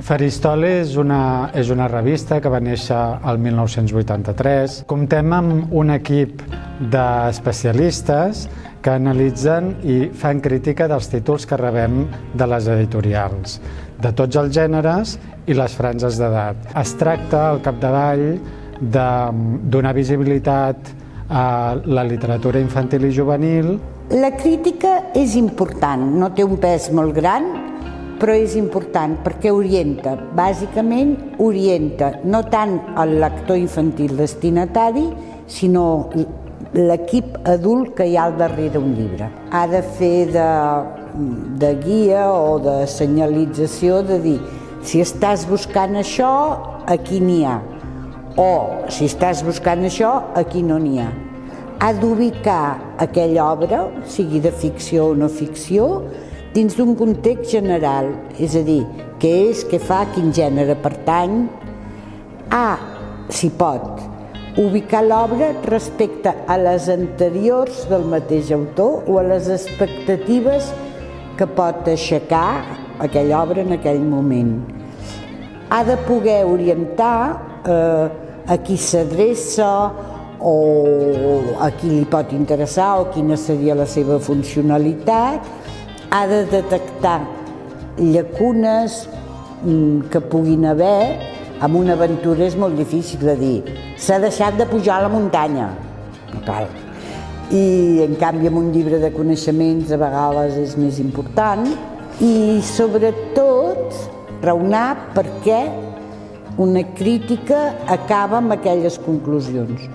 Faristol és una revista que va néixer el 1983. Comptem amb un equip d'especialistes que analitzen i fan crítica dels títols que rebem de les editorials, de tots els gèneres i les franges d'edat. Es tracta, al capdavall, de donar visibilitat a la literatura infantil i juvenil. La crítica és important, no té un pes molt gran, però és important perquè orienta, bàsicament orienta no tant el lector infantil destinatari, sinó l'equip adult que hi ha al darrere un llibre. Ha de fer de guia o de senyalització, de dir, si estàs buscant això, aquí n'hi ha, o si estàs buscant això, aquí no n'hi ha. Ha d'ubicar aquella obra, sigui de ficció o no ficció, dins d'un context general, és a dir, què és, què fa, quin gènere pertany. Si pot, ubicar l'obra respecte a les anteriors del mateix autor o a les expectatives que pot aixecar aquella obra en aquell moment. Ha de poder orientar a qui s'adreça o a qui li pot interessar o quina seria la seva funcionalitat. Ha de detectar llacunes que puguin haver. Amb una aventura és molt difícil de dir s'ha deixat de pujar a la muntanya, no cal. I en canvi amb un llibre de coneixements a vegades és més important. I sobretot raonar per què una crítica acaba amb aquelles conclusions.